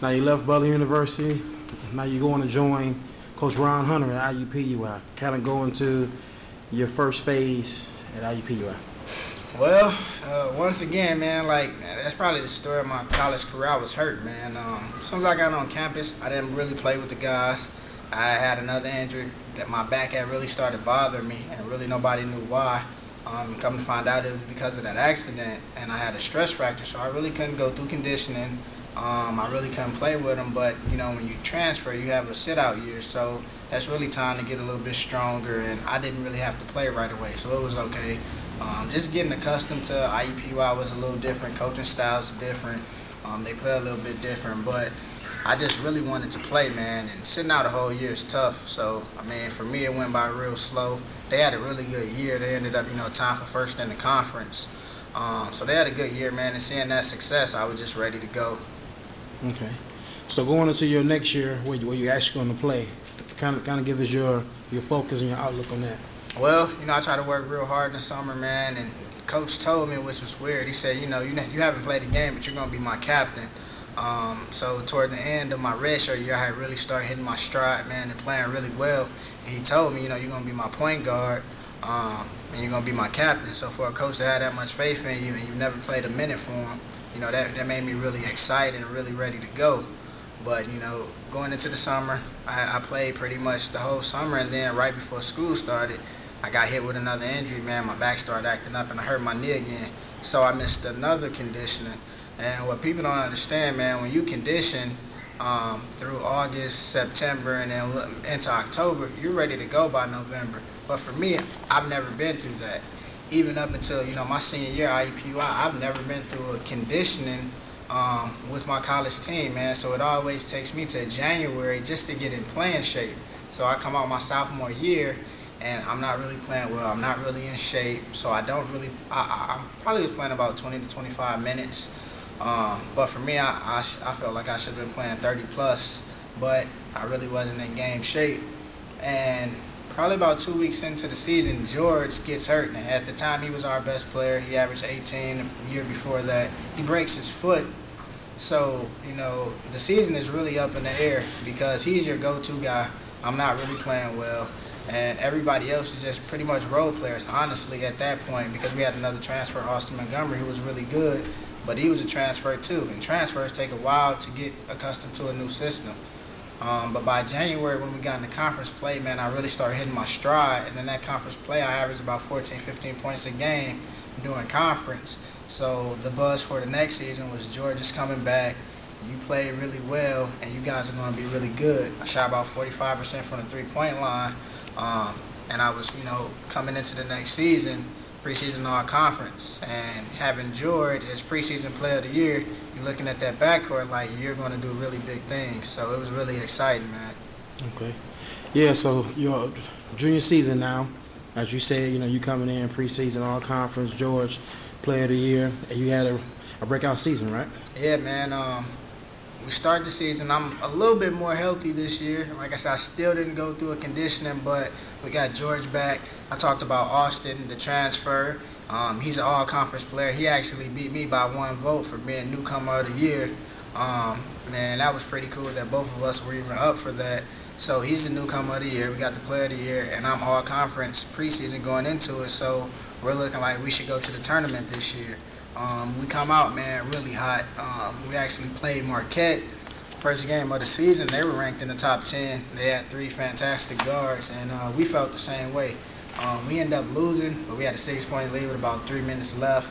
Now you left Butler University. Now you're going to join Coach Ron Hunter at IUPUI. Kind of go into your first phase at IUPUI. Well, once again, man, like that's probably the story of my college career. I was hurt, man. As soon as I got on campus, I didn't really play with the guys. I had another injury that my back had really started bothering me, and really nobody knew why. Come to find out, it was because of that accident, and I had a stress fracture, so I really couldn't go through conditioning. I really couldn't play with them, but when you transfer, you have a sit-out year, so that's really time to get a little bit stronger, and I didn't really have to play right away, so it was okay. Just getting accustomed to IUPUI was a little different. Coaching styles different. They play a little bit different, but I just really wanted to play, man. And sitting out a whole year is tough. So, I mean, for me, it went by real slow. They had a really good year. They ended up, tying for first in the conference. So they had a good year, man. And seeing that success, I was just ready to go. Okay. So going into your next year, where you actually going to play, kind of give us your focus and your outlook on that. Well, I try to work real hard in the summer, man, and Coach told me, which was weird. He said, you haven't played the game, but you're going to be my captain. So toward the end of my redshirt year, I had really started hitting my stride, man, and playing really well. And he told me, you're going to be my point guard, and you're going to be my captain. So for a coach to have that much faith in you and you've never played a minute for him, that made me really excited and really ready to go. But, going into the summer, I played pretty much the whole summer, and then right before school started, I got hit with another injury, man. My back started acting up, and I hurt my knee again. So I missed another conditioning. And what people don't understand, man, when you condition through August, September, and then into October, you're ready to go by November. But for me, I've never been through that. Even up until, my senior year at IUPUI, I've never been through a conditioning with my college team, man. So it always takes me to January just to get in playing shape. So I come out my sophomore year, and I'm not really playing well. I'm not really in shape. So I probably was playing about 20 to 25 minutes. But for me, I felt like I should have been playing 30 plus, but I really wasn't in game shape. And probably about 2 weeks into the season, George gets hurt. And at the time, he was our best player. He averaged 18. The year before that, he breaks his foot. So, the season is really up in the air because he's your go-to guy. I'm not really playing well. And everybody else is just pretty much role players, honestly, at that point, because we had another transfer, Austin Montgomery, who was really good, but he was a transfer too. And transfers take a while to get accustomed to a new system. But by January, when we got into conference play, man, I really started hitting my stride. And in that conference play, I averaged about 14, 15 points a game during conference. So the buzz for the next season was George is coming back. You played really well, and you guys are going to be really good. I shot about 45% from the three-point line. And I was, coming into the next season, preseason all-conference, and having George as preseason player of the year, you're looking at that backcourt like you're going to do really big things. So it was really exciting, man. Okay. Yeah, so your junior season now, as you said, you coming in preseason all-conference, George, player of the year, and you had a breakout season, right? Yeah, man. We started the season. I'm a little bit more healthy this year. Like I said, I still didn't go through a conditioning, but we got George back. I talked about Austin, the transfer. He's an all-conference player. He actually beat me by 1 vote for being newcomer of the year. Man, that was pretty cool that both of us were even up for that. So he's the newcomer of the year. We got the player of the year, and I'm all-conference preseason going into it. So we're looking like we should go to the tournament this year. We come out, man, really hot. We actually played Marquette first game of the season. They were ranked in the top 10. They had 3 fantastic guards, and we felt the same way. We ended up losing, but we had a 6-point lead with about 3 minutes left.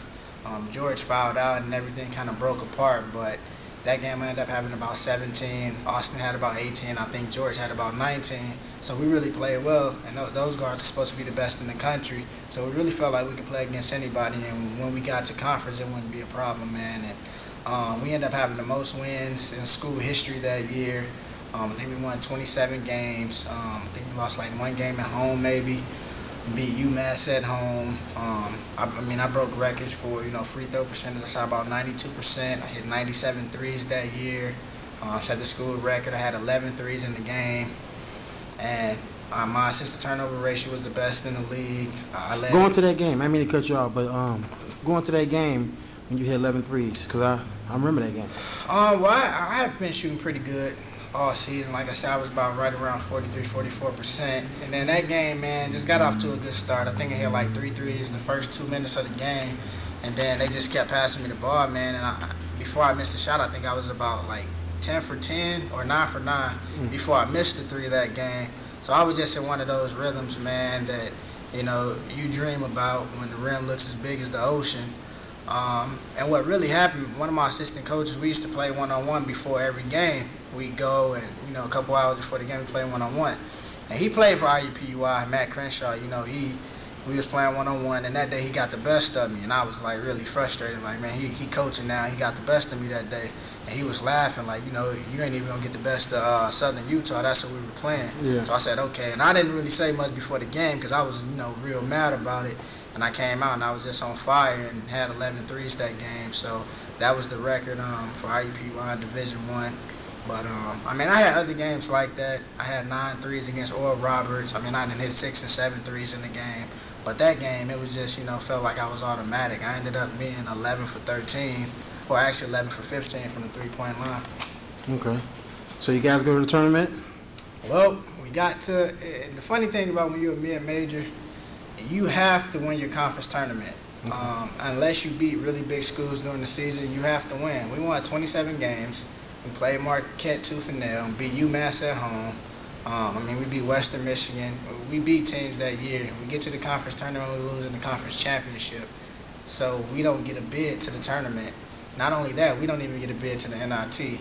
George fouled out, and everything kind of broke apart, but that game I ended up having about 17. Austin had about 18. I think George had about 19. So we really played well, and those guards are supposed to be the best in the country. So we really felt like we could play against anybody, and when we got to conference, it wouldn't be a problem, man. And we ended up having the most wins in school history that year. I think we won 27 games. I think we lost like 1 game at home, maybe. Beat UMass at home. I broke records for, free throw percentage. I shot about 92%. I hit 97 threes that year. Set the school record. I had 11 threes in the game. And my assist to turnover ratio was the best in the league. Going to that game, I didn't mean to cut you off, but going to that game, when you hit 11 threes? Because I remember that game. Well, I have been shooting pretty good all season. Like I said, I was about right around 43, 44%. And then that game, man, just got off to a good start. I think I hit like 3 threes the first 2 minutes of the game. And then they just kept passing me the ball, man. And before I missed a shot, I think I was about like 10 for 10 or 9 for 9 before I missed the three of that game. So I was just in one of those rhythms, man, that, you dream about when the rim looks as big as the ocean. And what really happened, one of my assistant coaches, we used to play one-on-one before every game. We'd go and, a couple hours before the game, we play one-on-one. And he played for IUPUI, Matt Crenshaw, we was playing one-on-one, and that day he got the best of me. And I was, like, really frustrated. Like, man, he coaching now. He got the best of me that day. And he was laughing, like, you ain't even going to get the best of Southern Utah. That's what we were playing. Yeah. So I said, okay. And I didn't really say much before the game because I was, real mad about it. And I came out and I was just on fire and had 11 threes that game. So that was the record for IUPUI Division I. But, I had other games like that. I had 9 threes against Oral Roberts. I didn't hit 6 and 7 threes in the game. But that game, it was just, felt like I was automatic. I ended up being 11 for 13, or actually 11 for 15 from the three-point line. Okay. So you guys go to the tournament? Well, we got to, the funny thing about when you're a mid-major, you have to win your conference tournament. Okay. Unless you beat really big schools during the season, you have to win. We won 27 games. We played Marquette tooth and nail, beat UMass at home. We beat Western Michigan. We beat teams that year. We get to the conference tournament, we lose in the conference championship. So we don't get a bid to the tournament. Not only that, we don't even get a bid to the NIT.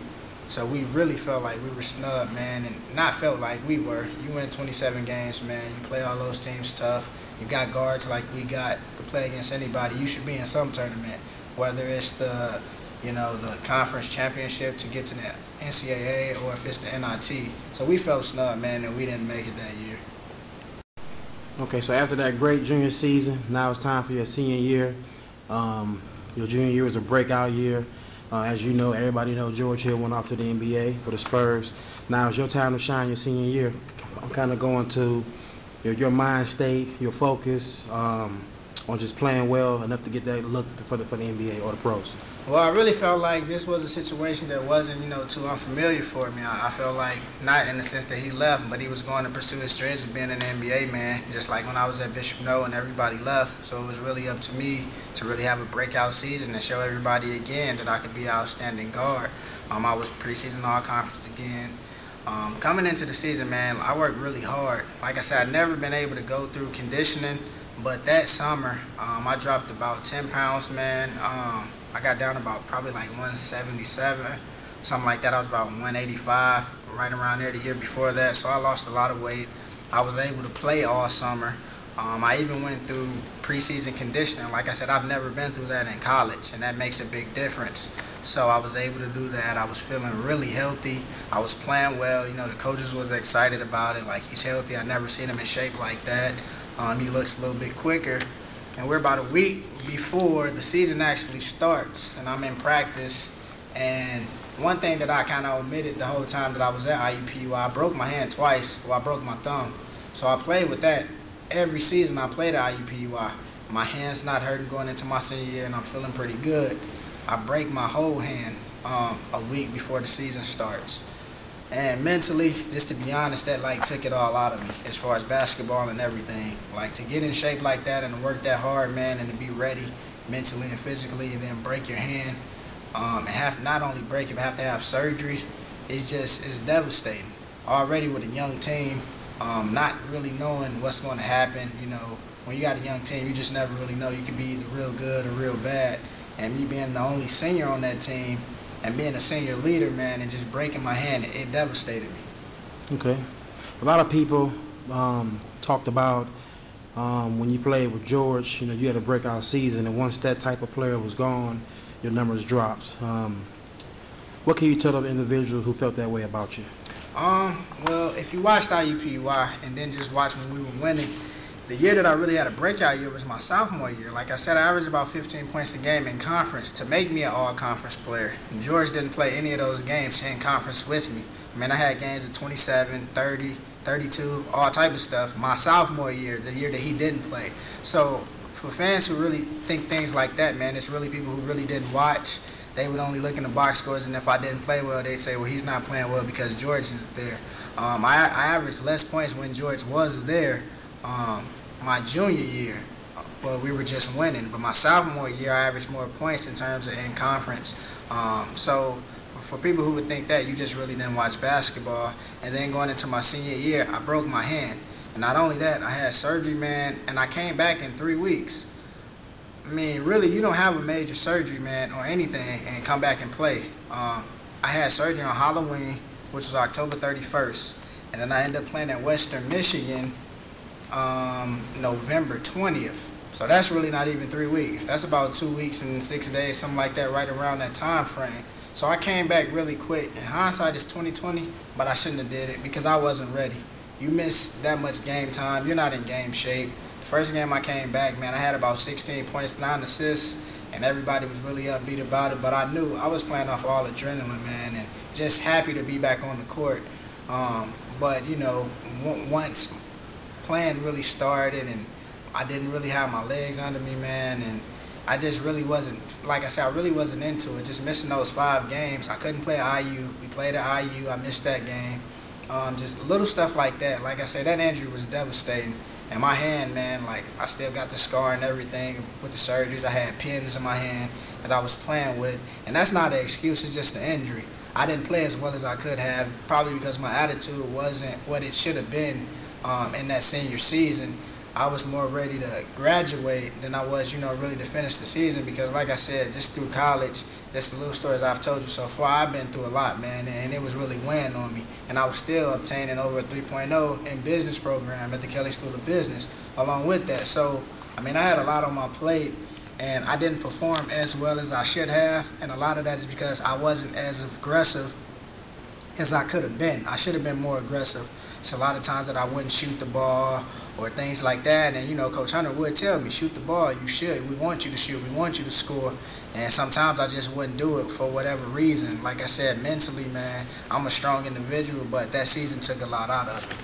So we really felt like we were snubbed, man, and not felt like we were. You win 27 games, man. You play all those teams tough. You got guards like we got to play against anybody. You should be in some tournament, whether it's the conference championship to get to the NCAA or if it's the NIT. So we felt snubbed, man, and we didn't make it that year. Okay, so after that great junior season, now it's time for your senior year. Your junior year was a breakout year. As you know, everybody knows George Hill went off to the NBA for the Spurs. Now it's your time to shine your senior year. I'm kind of going to your mind state, your focus on just playing well enough to get that look for the NBA or the pros. Well, I really felt like this was a situation that wasn't, too unfamiliar for me. I felt like, not in the sense that he left, but he was going to pursue his dreams of being an NBA man, just like when I was at Bishop Noe and everybody left. So it was really up to me to really have a breakout season and show everybody again that I could be an outstanding guard. I was preseason all-conference again. Coming into the season, man, I worked really hard. Like I said, I'd never been able to go through conditioning, but that summer, I dropped about 10 pounds, man. I got down about probably like 177, something like that. I was about 185, right around there the year before that. So I lost a lot of weight. I was able to play all summer. I even went through preseason conditioning. Like I said, I've never been through that in college, and that makes a big difference. So I was able to do that. I was feeling really healthy. I was playing well. The coaches was excited about it. Like, he's healthy. I never seen him in shape like that. He looks a little bit quicker. And we're about a week before the season actually starts, and I'm in practice. And one thing that I kind of omitted the whole time that I was at IUPUI, I broke my hand twice. Well, I broke my thumb. So I played with that every season I played at IUPUI. My hand's not hurting going into my senior year, and I'm feeling pretty good. I break my whole hand a week before the season starts. And mentally, just to be honest, that took it all out of me as far as basketball and everything. To get in shape like that and to work that hard, man, and to be ready mentally and physically, and then break your hand, and have not only break it, but have to have surgery, it's devastating. Already with a young team, not really knowing what's going to happen. When you got a young team, you just never really know. You could be either real good or real bad. And me being the only senior on that team, and being a senior leader, man, and just breaking my hand, it devastated me. Okay. A lot of people talked about when you played with George, you had a breakout season, and once that type of player was gone, your numbers dropped. What can you tell the individuals who felt that way about you? Well, if you watched IUPUI and then just watched when we were winning, the year that I really had a breakout year was my sophomore year. Like I said, I averaged about 15 points a game in conference to make me an all-conference player. And George didn't play any of those games in conference with me. I had games of 27, 30, 32, all type of stuff. My sophomore year, the year that he didn't play. So for fans who really think things like that, man, it's really people who really didn't watch. They would only look in the box scores, and if I didn't play well, they'd say, well, he's not playing well because George isn't there. I averaged less points when George was there my junior year. Well, we were just winning. But my sophomore year, I averaged more points in terms of in conference. So for people who would think that, you just really didn't watch basketball. And then going into my senior year, I broke my hand. And not only that, I had surgery, man, and I came back in 3 weeks. I mean, really, you don't have a major surgery, man, or anything, and come back and play. I had surgery on Halloween, which was October 31st. And then I ended up playing at Western Michigan November 20th. So that's really not even 3 weeks. That's about 2 weeks and 6 days, something like that, right around that time frame. So I came back really quick. In hindsight, it's 2020, but I shouldn't have did it because I wasn't ready. You miss that much game time, you're not in game shape. The first game I came back, man, I had about 16 points, 9 assists, and everybody was really upbeat about it. But I knew I was playing off all adrenaline, man, and just happy to be back on the court. But, once playing really started and I didn't really have my legs under me, man, and I just really wasn't, like I said, I really wasn't into it. Just missing those 5 games. I couldn't play IU. We played at IU. I missed that game. Just little stuff like that. Like I said, that injury was devastating. And my hand, man, like I still got the scar and everything with the surgeries. I had pins in my hand that I was playing with. And that's not an excuse. It's just an injury. I didn't play as well as I could have, probably because my attitude wasn't what it should have been in that senior season. I was more ready to graduate than I was, really to finish the season because, like I said, just through college, just the little stories I've told you so far, I've been through a lot, man, and it was really weighing on me. And I was still obtaining over a 3.0 in business program at the Kelly School of Business along with that. So, I mean, I had a lot on my plate, and I didn't perform as well as I should have, and a lot of that is because I wasn't as aggressive as I could have been. I should have been more aggressive. It's a lot of times that I wouldn't shoot the ball or things like that, and Coach Hunter would tell me, shoot the ball, you should, we want you to shoot, we want you to score, and sometimes I just wouldn't do it for whatever reason. Like I said, mentally, man, I'm a strong individual, but that season took a lot out of it.